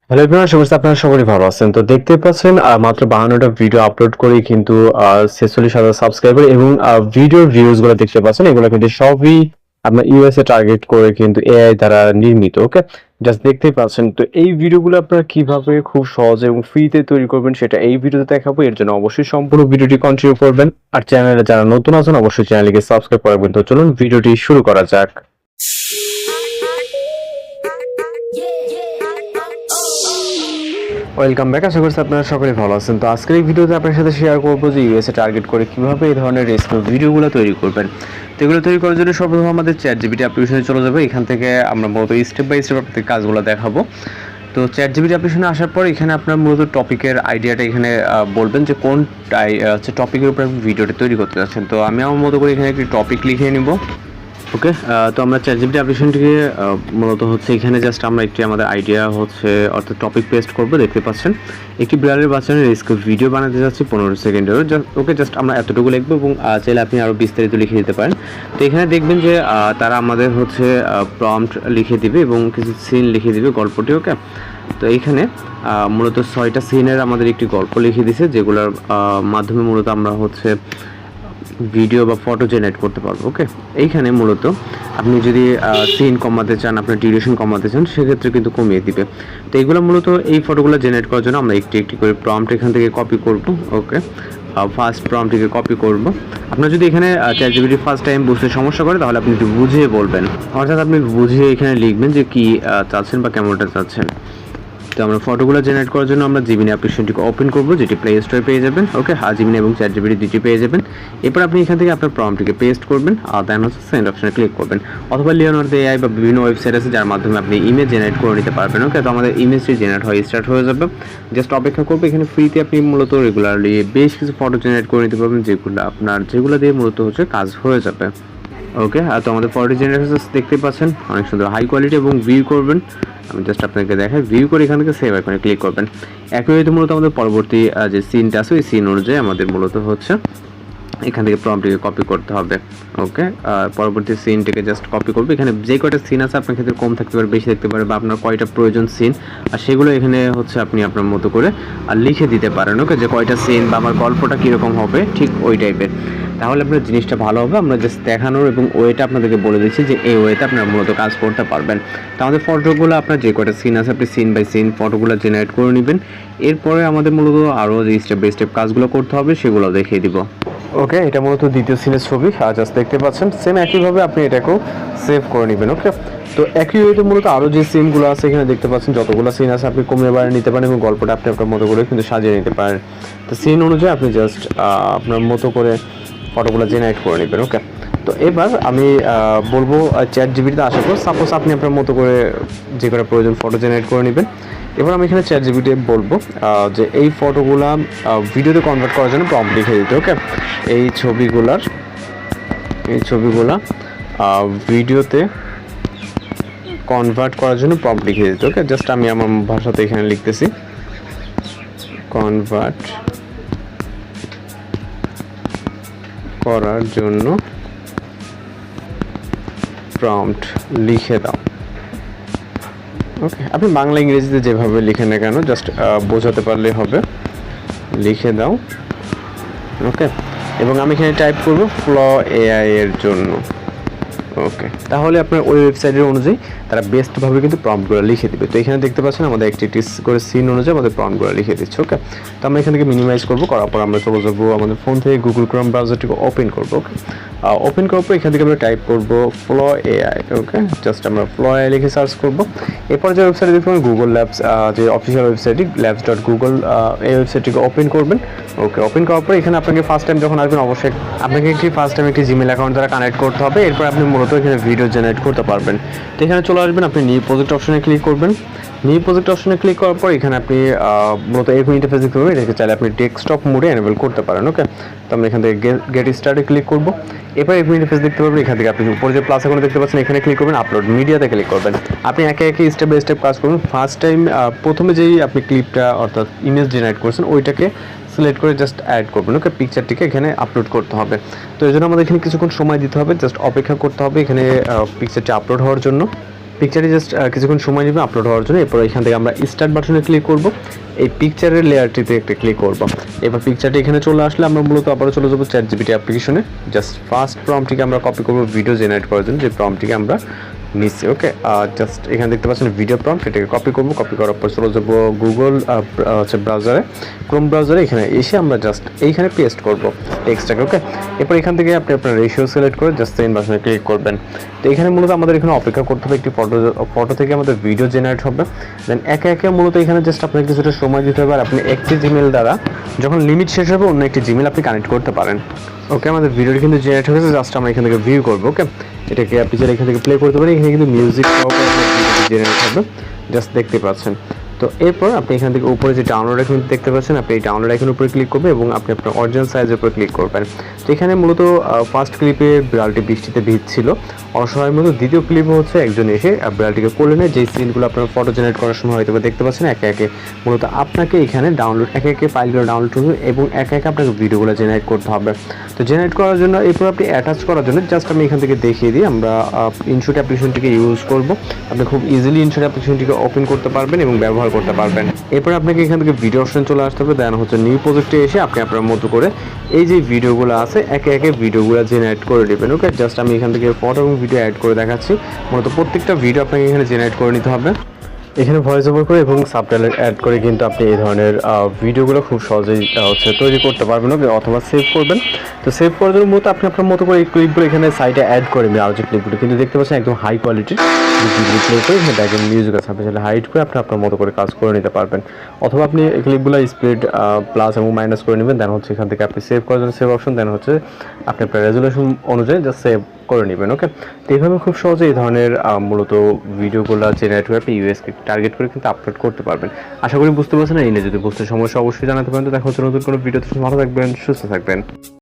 Hello everyone, শুভেচ্ছা। আপনারা সকলেই ভালো আছেন। তো দেখতে পাচ্ছেন মাত্র 52টা ভিডিও আপলোড করেই কিন্তু 46,000 সাবস্ক্রাইবার এবং ভিডিওর ভিউজ গুলো দেখতে পাচ্ছেন। এগুলো কিন্তু সবই আপনার ইউএসএ টার্গেট করে কিন্তু এআই দ্বারা নির্মিত। ওকে, জাস্ট দেখতেই পাচ্ছেন। তো এই ভিডিওগুলো আপনারা কিভাবে খুব সহজে এবং ফ্রিতে তৈরি করবেন সেটা এই ভিডিওতে দেখাবো। এর জন্য অবশ্যই সম্পূর্ণ ভিডিওটি কন্টিনিউ করবেন। আর চ্যানেলে যারা নতুন আছেন অবশ্যই চ্যানেলটিকে সাবস্ক্রাইব করবেন। তো চলুন ভিডিওটি শুরু করা যাক। Welcome back. আশা করছি আপনারা সকলেই ভালো আছেন। তো আজকের এই ভিডিওতে আপনার সাথে শেয়ার করবো যে ইউএসএ টার্গেট করে কিভাবে এই ধরনের রেস্কিউ ভিডিওগুলো তৈরি করবেন। তো এগুলো তৈরি করার জন্য সর্বপ্রথম আমাদের চ্যাটজিপিটি অ্যাপ্লিকেশনে চলে যাবে। এখান থেকে আমরা মূলত স্টেপ বাই স্টেপ আপনাদের কাজগুলো দেখাবো। তো চ্যাটজিপিটি অ্যাপ্লিকেশনে আসার পর এখানে আপনার মূলত টপিকের আইডিয়াটা এখানে বলবেন যে কোন টপিকের উপর আপনি ভিডিওটা তৈরি করতে যাচ্ছেন। তো আমি আমার মতো করে এখানে একটি টপিক লিখে নিব। ওকে, তো আমরা চ্যাটজিপিটি অ্যাপ্লিকেশনটিকে মূলত হচ্ছে এখানে জাস্ট আমরা একটি আমাদের আইডিয়া হচ্ছে অর্থাৎ টপিক পেস্ট করব। দেখতে পাচ্ছেন একটি বিড়ালের বাচ্চার রেস্কিউ ভিডিও বানাতে যাচ্ছি 15 সেকেন্ডের। ওকে, জাস্ট আমরা এতটুকু লিখবো এবং চাইলে আপনি আরও বিস্তারিত লিখে দিতে পারেন। তো এখানে দেখবেন যে তারা আমাদের হচ্ছে প্রম্পট লিখে দিবে এবং কিছু সিন লিখে দিবে গল্পটি। ওকে, তো এইখানে মূলত 6টা সিনের আমাদের একটি গল্প লিখে দিছে, যেগুলোর মাধ্যমে মূলত আমরা হচ্ছে ভিডিও বা ফটো জেনারেট করতে পারবো। ওকে, এইখানে মূলত আপনি যদি সিন কমাতে চান, আপনার ডিউরেশন কমাতে চান, সেক্ষেত্রে কিন্তু কমিয়ে দিবে। তো এইগুলো মূলত এই ফটোগুলো জেনারেট করার জন্য আমরা একটি একটি করে প্রম্পট এখান থেকে কপি করব। ওকে, ফার্স্ট প্রম্পটটিকে কপি করব। আপনার যদি এখানে চ্যাটজিপিটি ফার্স্ট টাইম বুঝতে সমস্যা করে তাহলে আপনি একটু বুঝিয়ে বলবেন, অর্থাৎ আপনি বুঝিয়ে এখানে লিখবেন যে কি চাচ্ছেন বা কেমনটা চাচ্ছেন। তো আমরা ফটোগুলো জেনারেট করার জন্য আমরা জিমিনি অ্যাপ্লিকেশনটিকে ওপেন করব, যেটি প্লে স্টোরে পেয়ে যাবেন। ওকে, জিমিনি এবং চ্যাটজিপিটি দুটি পেয়ে যাবেন। এরপর আপনি এখান থেকে আপনার প্রম্পটটিকে পেস্ট করবেন আর দেন হচ্ছে সেন্ড অপশনে ক্লিক করবেন। অথবা লিওনার্দো এআই বা বিভিন্ন ওয়েবসাইট আছে যার মাধ্যমে আপনি ইমেজ জেনারেট করে নিতে পারবেন। ওকে, তো আমাদের ইমেজটি জেনারেট হয়ে স্টার্ট হয়ে যাবে। জাস্ট অপেক্ষা করবো। এখানে ফ্রিতে আপনি মূলত রেগুলারলি বেশ কিছু ফটো জেনারেট করে নিতে পারবেন, যেগুলো দিয়ে মূলত হচ্ছে কাজ হয়ে যাবে। ওকে, তো আমাদের ফটো জেনারেশন দেখতে পাচ্ছেন অনেক সুন্দর হাই কোয়ালিটি এবং ভিউ করবেন। আমি জাস্ট আপনাকে দেখাই, ভিউ করে এখান থেকে সেভ আইকনে ক্লিক করবেন। একই হয়তো মূলত আমাদের পরবর্তী যে সিনটা আছে ওই সিন অনুযায়ী আমাদের মূলত হচ্ছে এখান থেকে প্রম্পটটিকে কপি করতে হবে। ওকে, পরবর্তী সিনটিকে জাস্ট কপি করবে। এখানে যে কয়টা সিন আছে আপনার ক্ষেত্রে কম থাকতে পারে, বেশি থাকতে পারে, বা আপনার কয়টা প্রয়োজন সিন আর সেগুলো এখানে হচ্ছে আপনি আপনার মতো করে লিখে দিতে পারেন। ওকে, যে কয়টা সিন বা আমার গল্পটা কীরকম হবে ঠিক ওই টাইপের, তাহলে আপনার জিনিসটা ভালো হবে। আমরা জাস্ট দেখানোর এবং ওয়েটা আপনাদেরকে বলে দিচ্ছি যে এই ওয়েতে আপনারা মূলত কাজ করতে পারবেন। তো আমাদের ফটোগুলো আপনার যে কয়টা সিন আছে আপনি সিন বাই সিন ফটোগুলো জেনারেট করে নেবেন। এরপরে আমাদের মূলত আরও যে স্টেপ বাই স্টেপ কাজগুলো করতে হবে সেগুলো দেখিয়ে দিব। ওকে, এটা মূলত দ্বিতীয় সিনের ছবি, জাস্ট দেখতে পাচ্ছেন। সেম একইভাবে আপনি এটাকেও সেভ করে নেবেন। ওকে, তো একই ওয়েতে মূলত আরও যে সিনগুলো আছে এখানে দেখতে পাচ্ছেন, যতগুলো সিন আছে আপনি কমিয়ে বাড়িয়ে নিতে পারেন এবং গল্পটা আপনি আপনার মতো করে কিন্তু সাজিয়ে নিতে পারেন। তো সিন অনুযায়ী আপনি জাস্ট আপনার মতো করে ফটোগুলো জেনারেট করে নেবেন। ওকে, তো এবার আমি বলবো চ্যাটজিপিটিতে আসার পর সাপোজ আপনি আপনার মতো করে যে কোনো প্রয়োজন ফটো জেনারেট করে নেবেন। এবার আমি এখানে চ্যাটজিপিটি বলবো যে এই ফটোগুলা ভিডিওতে কনভার্ট করার জন্য প্রম্পট লিখে দিতে। ওকে, এই ছবিগুলা ভিডিওতে কনভার্ট করার জন্য প্রম্পট লিখে দিতে। ওকে, জাস্ট আমি আমার ভাষাতে এখানে লিখতেছি কনভার্ট করার জন্য প্রম্পট লিখে দাও। ওকে, আপনি বাংলা ইংরেজিতে যেভাবে লিখেন না কেন জাস্ট বোঝাতে পারলে হবে, লিখে দাও। ওকে, এবং আমি এখানে টাইপ করব ফ্ল এআই এর জন্য। ওকে, তাহলে আপনার ওই ওয়েবসাইটের অনুযায়ী তারা বেস্টভাবে কিন্তু প্রম্পটগুলো লিখে দেবে। তো এখানে দেখতে পাচ্ছেন আমাদের অ্যাক্টিভিটিস করে সিন অনুযায়ী আমাদের প্রম্পটগুলো লিখে দিচ্ছে। ওকে, তো আমরা এখান থেকে মিনিমাইজ করবো, করার পর আমরা চলে যাবো আমাদের ফোন থেকে গুগল ক্রোম ব্রাউজারটিকে ওপেন করবো। ওকে, ওপেন করার পর এখান থেকে আমরা টাইপ করবো ফ্ল এআই। ওকে, জাস্ট আমরা ফ্ল এআই লিখে সার্চ করবো। এরপর যে ওয়েবসাইটে দেখতে পাবেন গুগল ল্যাবস, যে অফিসিয়াল ওয়েবসাইটটি labs.google, এই ওয়েবসাইটটিকে ওপেন করবেন। ওকে, ওপেন করার পর এখানে আপনাকে ফার্স্ট টাইম যখন আসবেন অবশ্যই আপনাকে ফার্স্ট টাইম একটি জিমেল অ্যাকাউন্ট দ্বারা কানেক্ট করতে হবে। এরপর আপনি মূলত এখানে ভিডিও জেনারেট করতে পারবেন। তো এখানে চলে আসবেন, আপনি নিউ প্রজেক্ট অপশনে ক্লিক করবেন। নিউ প্রজেক্ট অপশনে ক্লিক করার পর এখানে আপনি মূলত এরকম ইন্টারফেস দেখতে পাবেন। এটাকে চাইলে আপনি ডেস্কটপ মোডে এনেবল করতে পারেন। ওকে, তো আমরা এখান থেকে গেট স্টার্টে ক্লিক করবো। এরপর এরকম ইন্টারফেস দেখতে পাবেন। এখান থেকে আপনি উপরে যে প্লাস আইকন দেখতে পাচ্ছেন এখানে ক্লিক করবেন, আপলোড মিডিয়াতে ক্লিক করবেন। আপনি একে একে স্টেপ বাই স্টেপ কাজ করবেন। ফার্স্ট টাইম প্রথমে যেই আপনি ক্লিপটা অর্থাৎ ইমেজ জেনারেট করছেন ওইটাকে সিলেক্ট করে জাস্ট অ্যাড করবেন। ওকে, পিকচারটিকে এখানে আপলোড করতে হবে। তো এই জন্য আমাদের এখানে কিছুক্ষণ সময় দিতে হবে, জাস্ট অপেক্ষা করতে হবে এখানে পিকচারটি আপলোড হওয়ার জন্য। পিকচারে জাস্ট কিছুক্ষণ সময় নেবে আপলোড হওয়ার জন্য। এরপর এখান থেকে আমরা স্টার্ট বাটনে ক্লিক করব, এই পিকচারের লেয়ারটিতে একটা ক্লিক করব। এবার পিকচারটি এখানে চলে আসলে আমরা মূলত আবারও চলে যাবো ChatGPT অ্যাপ্লিকেশনে। জাস্ট ফার্স্ট প্রম্পটটিকে আমরা কপি করবো ভিডিও জেনারেট করার জন্য, যে প্রম্পটটিকে আমরা নিচ্ছি। ওকে, জাস্ট এখানে দেখতে পাচ্ছেন ভিডিও প্রম্পট, এটাকে কপি করবো। কপি করার পর চলে যাবো গুগল ব্রাউজারে, ক্রোম ব্রাউজারে। এখানে এসে আমরা জাস্ট এইখানে পেস্ট করবো টেক্সটটাকে। ওকে, এরপর এখান থেকে আপনি আপনার রেশিও সিলেক্ট করে জাস্ট সেন্ড বাটনে ক্লিক করবেন। তো এখানে মূলত আমাদের এখানে অপেক্ষা করতে হবে, একটি ফটো থেকে আমাদের ভিডিও জেনারেট হবে। দেন একে একে মূলত এখানে জাস্ট আপনাকে কিছুটা সময় দিতে হবে। আর আপনি একটি জিমেল দ্বারা যখন লিমিট শেষ হবে অন্য একটি জিমেল আপনি কানেক্ট করতে পারেন। ওকে, আমাদের ভিডিওটি কিন্তু জেনারেট হয়েছে, জাস্ট আমরা এখান থেকে ভিউ করবো। ওকে, এটাকে আপনি চাইলে এখান থেকে প্লে করতে পারেন। এখানে কিন্তু মিউজিক জেনারেট হবে, জাস্ট দেখতে পাচ্ছেন। তো এরপর আপনি এখান থেকে উপরে যে ডাউনলোড আইকন দেখতে পাচ্ছেন, আপনি এই ডাউনলোড আইকনের উপরে ক্লিক করবেন এবং আপনি আপনার অরিজিনাল সাইজের উপরে ক্লিক করবেন। তো এখানে মূলত ফার্স্ট ক্লিপে বিড়ালটি বৃষ্টিতে ভিজছিল অসহায় মতো, দ্বিতীয় ক্লিপে হচ্ছে একজন এসে বিড়ালটিকে কোলে নেয়। যে সিনগুলো আপনার ফটো জেনারেট করার সময় হয়তো দেখতে পাচ্ছেন, একে একে মূলত আপনাকে এখানে ডাউনলোড একে একে ফাইলগুলো ডাউনলোড করবে এবং একে একে আপনাকে ভিডিওগুলো জেনারেট করতে হবে। তো জেনারেট করার জন্য এরপর আপনি অ্যাটাচ করার জন্য জাস্ট আমি এখান থেকে দেখিয়ে দিই, আমরা ইনশট অ্যাপ্লিকেশনটিকে ইউজ করব। আপনি খুব ইজিলি ইনশট অ্যাপ্লিকেশনটিকে ওপেন করতে পারবেন এবং ব্যবহার করতে পারবেন। এরপর আপনাকে এখান থেকে ভিডিও অপশন চলে আসতে হবে, দেন হচ্ছে নিউ প্রজেক্টে এসে আপনি আপনার মতো করে এই যে ভিডিওগুলো আছে একে একে ভিডিওগুলো জেনারেট করে নেবেন। ওকে, জাস্ট আমি এখান থেকে ফটো এবং ভিডিও অ্যাড করে দেখাচ্ছি। মূলত প্রত্যেকটা ভিডিও আপনাকে এখানে জেনারেট করে নিতে হবে। এখানে ভয়েস ওভার করে এবং সাবটাইটেল অ্যাড করে কিন্তু আপনি এই ধরনের ভিডিওগুলো খুব সহজেই তৈরি করতে পারবেন অথবা সেভ করবেন। তো সেভ করার জন্য মূলত আপনি আপনার মতো করে এই ক্লিপগুলো এখানে সাইডে অ্যাড করে নেবেন। আর যে ক্লিপগুলো কিন্তু দেখতে পাচ্ছেন একদম হাই কোয়ালিটির ভিডিও প্লে করে এখানে ব্যাকগ্রাউন্ড মিউজিক আছে, আপনি চাইলে হাইড করে আপনি আপনার মতো করে কাজ করে নিতে পারবেন। অথবা আপনি এই ক্লিপগুলো স্প্লিট প্লাস এবং মাইনাস করে নেবেন। দেন হচ্ছে এখান থেকে আপনি সেভ করার জন্য সেভ অপশন, দেন হচ্ছে আপনি আপনার রেজুলেশন অনুযায়ী জাস্ট সেভ করে নেবেন। ওকে, তো এইভাবে খুব সহজে এই ধরনের মূলত ভিডিওগুলো জেনারেট করে আপনি ইউএসকে টার্গেট করে কিন্তু আপলোড করতে পারবেন। আশা করি বুঝতে পারছেন। এই নিয়ে যদি বুঝতে সমস্যা অবশ্যই জানাতে পারেন। তো দেখা হচ্ছে নতুন কোনো ভিডিওতে। ভালো থাকবেন, সুস্থ থাকবেন।